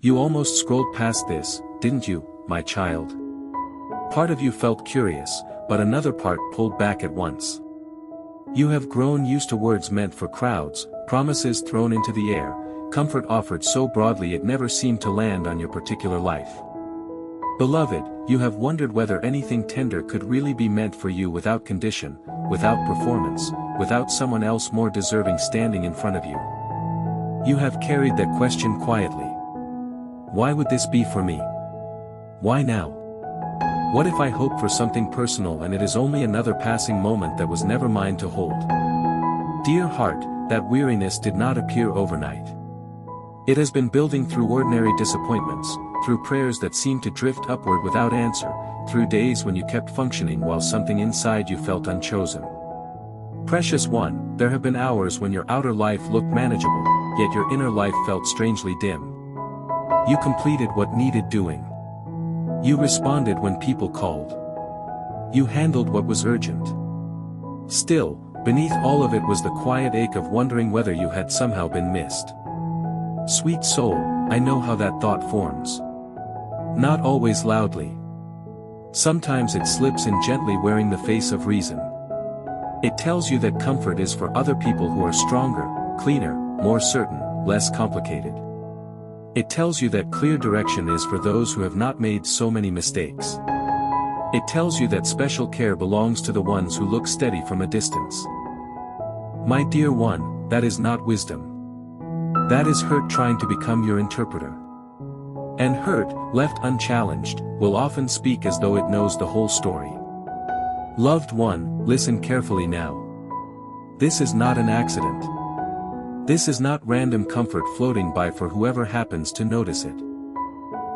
You almost scrolled past this, didn't you, my child? Part of you felt curious, but another part pulled back at once. You have grown used to words meant for crowds, promises thrown into the air, comfort offered so broadly it never seemed to land on your particular life. Beloved, you have wondered whether anything tender could really be meant for you without condition, without performance, without someone else more deserving standing in front of you. You have carried that question quietly. Why would this be for me? Why now? What if I hope for something personal and it is only another passing moment that was never mine to hold? Dear heart, that weariness did not appear overnight. It has been building through ordinary disappointments, through prayers that seemed to drift upward without answer, through days when you kept functioning while something inside you felt unchosen. Precious one, there have been hours when your outer life looked manageable, yet your inner life felt strangely dim. You completed what needed doing. You responded when people called. You handled what was urgent. Still, beneath all of it was the quiet ache of wondering whether you had somehow been missed. Sweet soul, I know how that thought forms. Not always loudly. Sometimes it slips in gently wearing the face of reason. It tells you that comfort is for other people who are stronger, cleaner, more certain, less complicated. It tells you that clear direction is for those who have not made so many mistakes. It tells you that special care belongs to the ones who look steady from a distance. My dear one, that is not wisdom. That is hurt trying to become your interpreter. And hurt, left unchallenged, will often speak as though it knows the whole story. Loved one, listen carefully now. This is not an accident. This is not random comfort floating by for whoever happens to notice it.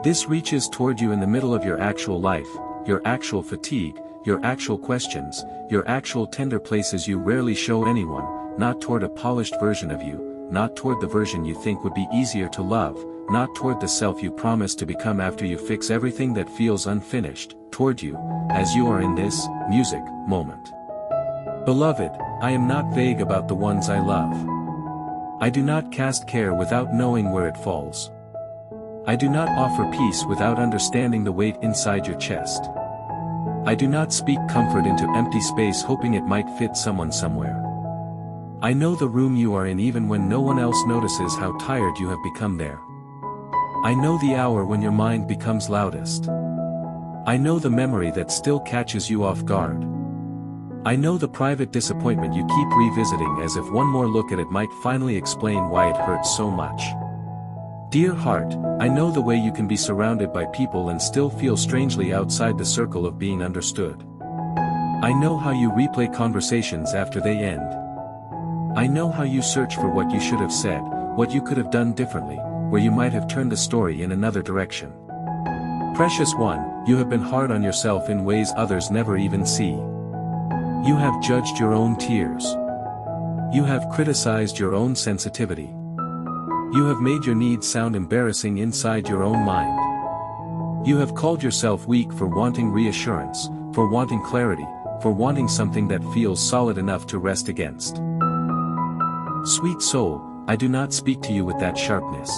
This reaches toward you in the middle of your actual life, your actual fatigue, your actual questions, your actual tender places you rarely show anyone, not toward a polished version of you, not toward the version you think would be easier to love, not toward the self you promise to become after you fix everything that feels unfinished, toward you, as you are in this, music, moment. Beloved, I am not vague about the ones I love. I do not cast care without knowing where it falls. I do not offer peace without understanding the weight inside your chest. I do not speak comfort into empty space hoping it might fit someone somewhere. I know the room you are in even when no one else notices how tired you have become there. I know the hour when your mind becomes loudest. I know the memory that still catches you off guard. I know the private disappointment you keep revisiting as if one more look at it might finally explain why it hurts so much. Dear heart, I know the way you can be surrounded by people and still feel strangely outside the circle of being understood. I know how you replay conversations after they end. I know how you search for what you should have said, what you could have done differently, where you might have turned the story in another direction. Precious one, you have been hard on yourself in ways others never even see. You have judged your own tears. You have criticized your own sensitivity. You have made your needs sound embarrassing inside your own mind. You have called yourself weak for wanting reassurance, for wanting clarity, for wanting something that feels solid enough to rest against. Sweet soul, I do not speak to you with that sharpness.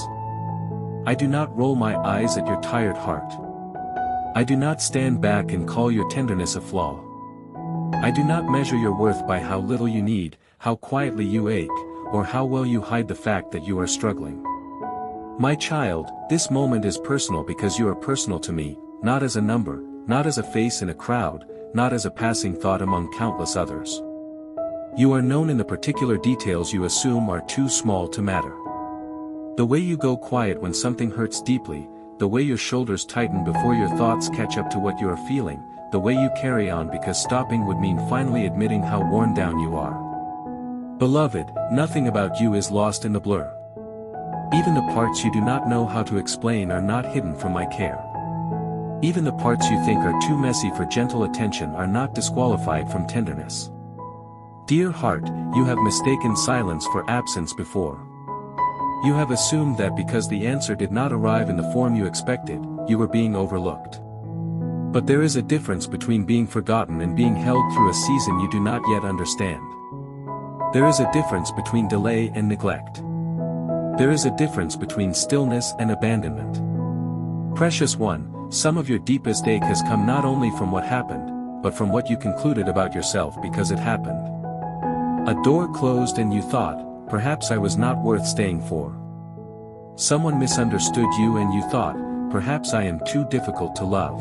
I do not roll my eyes at your tired heart. I do not stand back and call your tenderness a flaw. I do not measure your worth by how little you need, how quietly you ache, or how well you hide the fact that you are struggling. My child, this moment is personal because you are personal to me, not as a number, not as a face in a crowd, not as a passing thought among countless others. You are known in the particular details you assume are too small to matter. The way you go quiet when something hurts deeply, the way your shoulders tighten before your thoughts catch up to what you are feeling, the way you carry on because stopping would mean finally admitting how worn down you are. Beloved, nothing about you is lost in the blur. Even the parts you do not know how to explain are not hidden from my care. Even the parts you think are too messy for gentle attention are not disqualified from tenderness. Dear heart, you have mistaken silence for absence before. You have assumed that because the answer did not arrive in the form you expected, you were being overlooked. But there is a difference between being forgotten and being held through a season you do not yet understand. There is a difference between delay and neglect. There is a difference between stillness and abandonment. Precious one, some of your deepest ache has come not only from what happened, but from what you concluded about yourself because it happened. A door closed and you thought, perhaps I was not worth staying for. Someone misunderstood you and you thought, perhaps I am too difficult to love.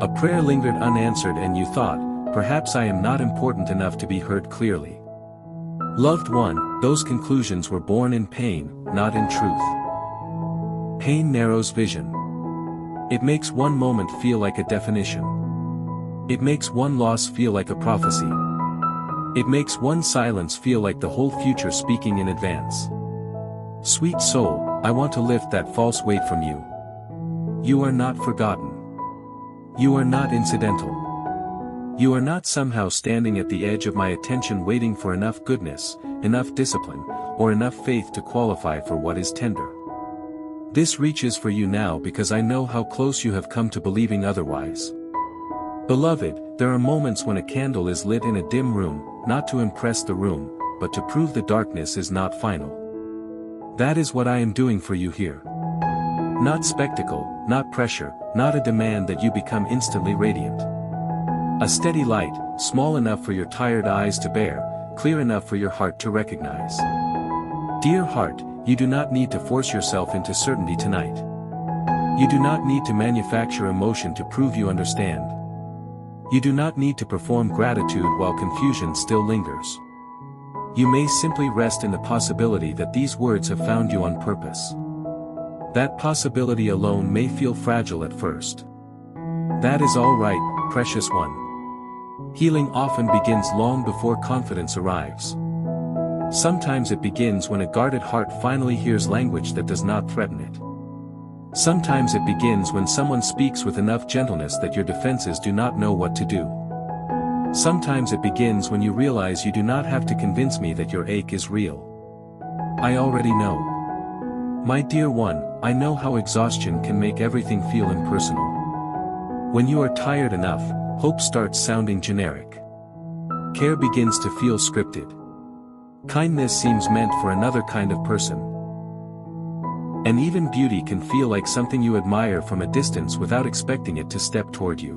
A prayer lingered unanswered and you thought, perhaps I am not important enough to be heard clearly. Loved one, those conclusions were born in pain, not in truth. Pain narrows vision. It makes one moment feel like a definition. It makes one loss feel like a prophecy. It makes one silence feel like the whole future speaking in advance. Sweet soul, I want to lift that false weight from you. You are not forgotten. You are not incidental. You are not somehow standing at the edge of my attention waiting for enough goodness, enough discipline, or enough faith to qualify for what is tender. This reaches for you now because I know how close you have come to believing otherwise. Beloved, there are moments when a candle is lit in a dim room, not to impress the room, but to prove the darkness is not final. That is what I am doing for you here. Not spectacle, not pressure, not a demand that you become instantly radiant. A steady light, small enough for your tired eyes to bear, clear enough for your heart to recognize. Dear heart, you do not need to force yourself into certainty tonight. You do not need to manufacture emotion to prove you understand. You do not need to perform gratitude while confusion still lingers. You may simply rest in the possibility that these words have found you on purpose. That possibility alone may feel fragile at first. That is all right, precious one. Healing often begins long before confidence arrives. Sometimes it begins when a guarded heart finally hears language that does not threaten it. Sometimes it begins when someone speaks with enough gentleness that your defenses do not know what to do. Sometimes it begins when you realize you do not have to convince me that your ache is real. I already know. My dear one, I know how exhaustion can make everything feel impersonal. When you are tired enough, hope starts sounding generic. Care begins to feel scripted. Kindness seems meant for another kind of person. And even beauty can feel like something you admire from a distance without expecting it to step toward you.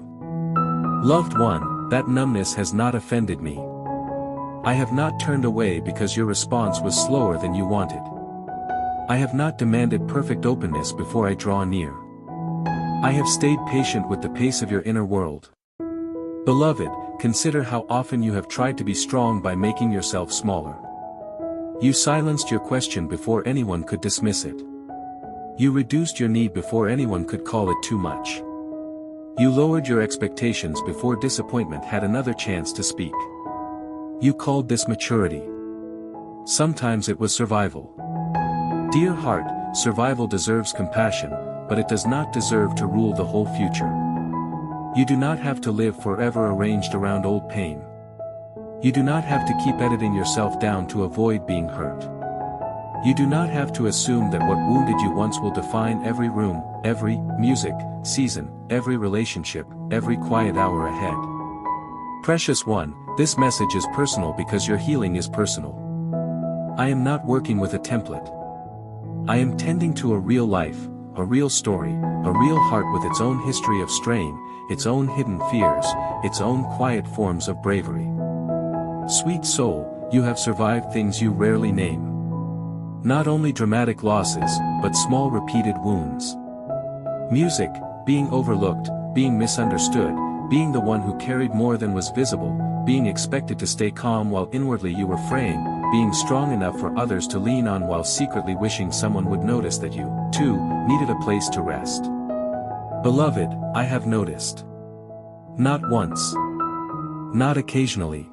Loved one, that numbness has not offended me. I have not turned away because your response was slower than you wanted. I have not demanded perfect openness before I draw near. I have stayed patient with the pace of your inner world. Beloved, consider how often you have tried to be strong by making yourself smaller. You silenced your question before anyone could dismiss it. You reduced your need before anyone could call it too much. You lowered your expectations before disappointment had another chance to speak. You called this maturity. Sometimes it was survival. Dear heart, survival deserves compassion, but it does not deserve to rule the whole future. You do not have to live forever arranged around old pain. You do not have to keep editing yourself down to avoid being hurt. You do not have to assume that what wounded you once will define every room, every music, season, every relationship, every quiet hour ahead. Precious one, this message is personal because your healing is personal. I am not working with a template. I am tending to a real life, a real story, a real heart with its own history of strain, its own hidden fears, its own quiet forms of bravery. Sweet soul, you have survived things you rarely name. Not only dramatic losses, but small repeated wounds. Music, being overlooked, being misunderstood, being the one who carried more than was visible, being expected to stay calm while inwardly you were fraying, being strong enough for others to lean on while secretly wishing someone would notice that you, too, needed a place to rest. Beloved, I have noticed. Not once. Not occasionally.